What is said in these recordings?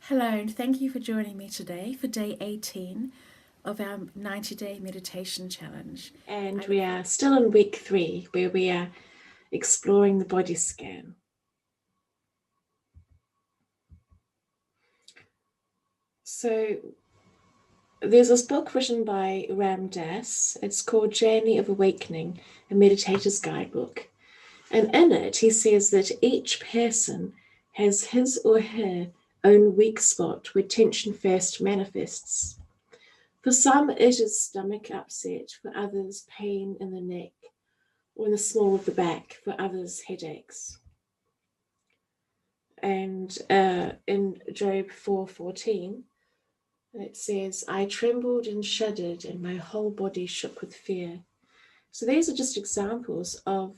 Hello, and thank you for joining me today for day 18 of our 90-day meditation challenge. And we are still in week 3, where we are exploring the body scan. So there's this book written by Ram Dass. It's called Journey of Awakening, a Meditator's Guidebook. And in it, he says that each person has his or her own weak spot where tension first manifests. For some, it is stomach upset. For others, pain in the neck or in the small of the back. For others, headaches. And in Job 4:14, it says, I trembled and shuddered, and my whole body shook with fear. So these are just examples of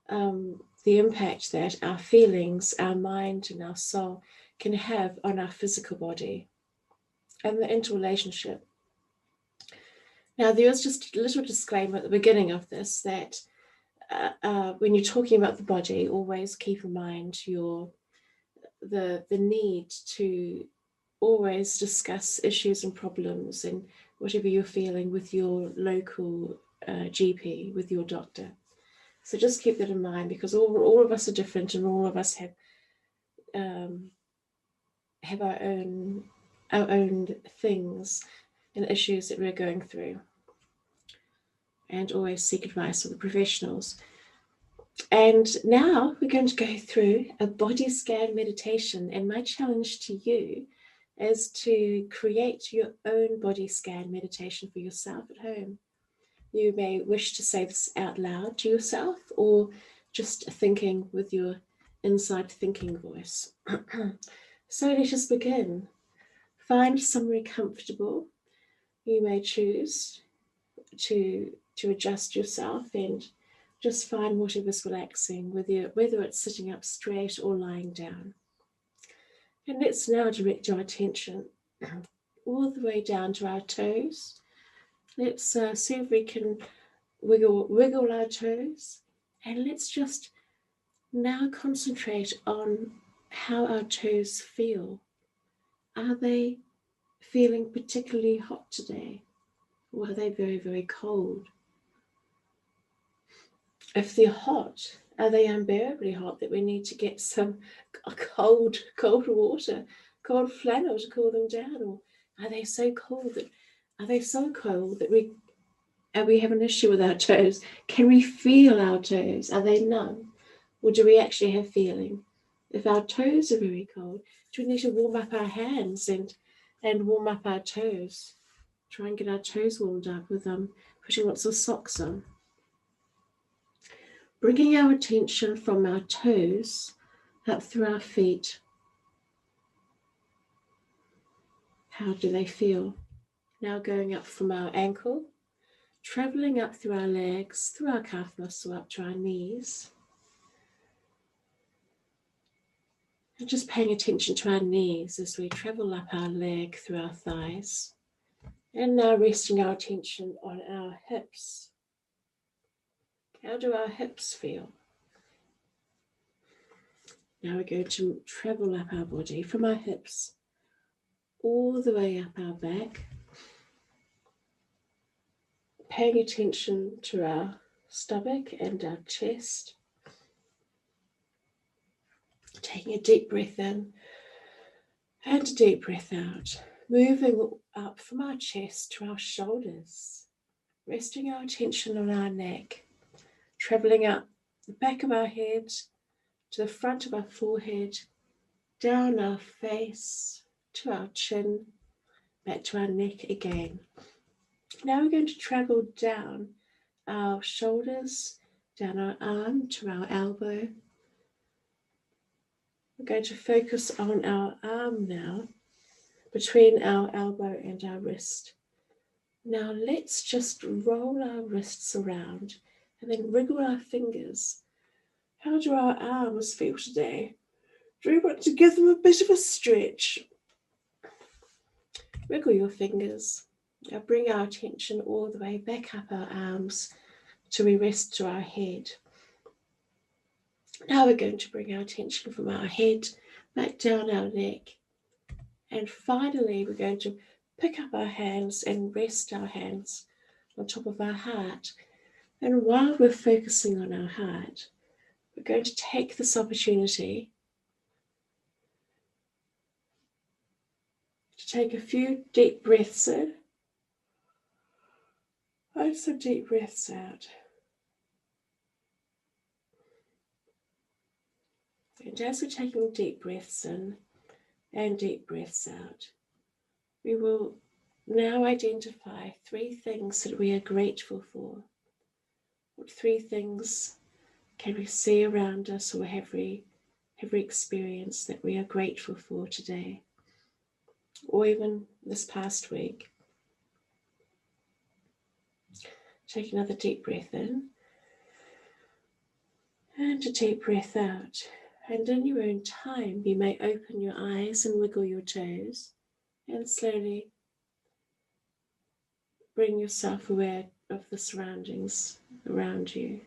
the impact that our feelings, our mind, and our soul can have on our physical body and the interrelationship. Now, there's just a little disclaimer at the beginning of this that when you're talking about the body, always keep in mind the need to always discuss issues and problems and whatever you're feeling with your local GP, with your doctor. So just keep that in mind, because all of us are different, and all of us have our own things and issues that we're going through. And always seek advice from the professionals. And now we're going to go through a body scan meditation, and my challenge to you is to create your own body scan meditation for yourself at home. You may wish to say this out loud to yourself, or just thinking with your inside thinking voice. So let us begin. Find somewhere comfortable. You may choose to adjust yourself and just find whatever's relaxing, whether it's sitting up straight or lying down. And let's now direct our attention all the way down to our toes. Let's see if we can wiggle our toes. And let's just now concentrate on how our toes feel. Are they feeling particularly hot today? Or are they very, very cold? If they're hot, are they unbearably hot that we need to get some cold water, cold flannel to cool them down? Or are they so cold that we have an issue with our toes? Can we feel our toes? Are they numb? Or do we actually have feeling? If our toes are very cold, do we need to warm up our hands and warm up our toes? Try and get our toes warmed up with putting lots of socks on. Bringing our attention from our toes up through our feet. How do they feel? Now going up from our ankle, traveling up through our legs, through our calf muscle, up to our knees. And just paying attention to our knees as we travel up our leg through our thighs. And now resting our attention on our hips. How do our hips feel? Now we're going to travel up our body from our hips all the way up our back, paying attention to our stomach and our chest. Taking a deep breath in and a deep breath out. Moving up from our chest to our shoulders. Resting our attention on our neck. Traveling up the back of our head to the front of our forehead, down our face to our chin, back to our neck again. Now we're going to travel down our shoulders, down our arm to our elbow. We're going to focus on our arm now, between our elbow and our wrist. Now let's just roll our wrists around and then wriggle our fingers. How do our arms feel today? Do we want to give them a bit of a stretch? Wriggle your fingers. Now bring our attention all the way back up our arms till we rest to our head. Now we're going to bring our attention from our head back down our neck And finally, we're going to pick up our hands and rest our hands on top of our heart. And while we're focusing on our heart, we're going to take this opportunity to take a few deep breaths in and some deep breaths out. And as we're taking deep breaths in and deep breaths out, we will now identify 3 things that we are grateful for. What 3 things can we see around us or have we experienced that we are grateful for today, or even this past week? Take another deep breath in and a deep breath out. And in your own time, you may open your eyes and wiggle your toes and slowly bring yourself aware of the surroundings around you.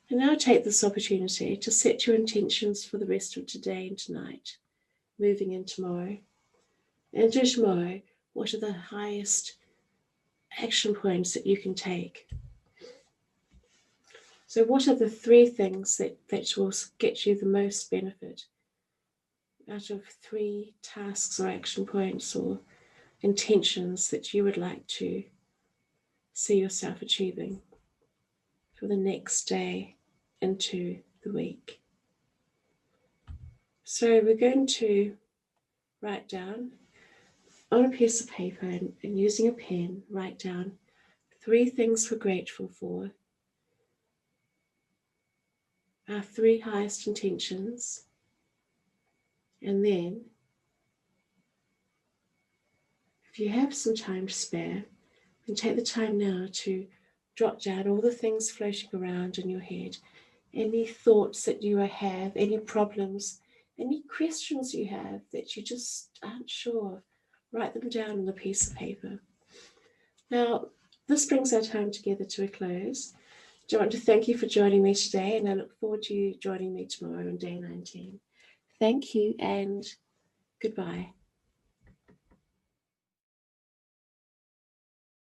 And now take this opportunity to set your intentions for the rest of today and tonight, moving in tomorrow. And do tomorrow, what are the highest action points that you can take? So what are the 3 things that will get you the most benefit out of 3 tasks or action points or intentions that you would like to see yourself achieving for the next day into the week? So we're going to write down on a piece of paper and using a pen, write down 3 things we're grateful for, our 3 highest intentions, and then if you have some time to spare, then take the time now to jot down all the things floating around in your head, any thoughts that you have, any problems, any questions you have that you just aren't sure of. Write them down on a piece of paper. Now, this brings our time together to a close. I want to thank you for joining me today, and I look forward to you joining me tomorrow on day 19. Thank you and goodbye.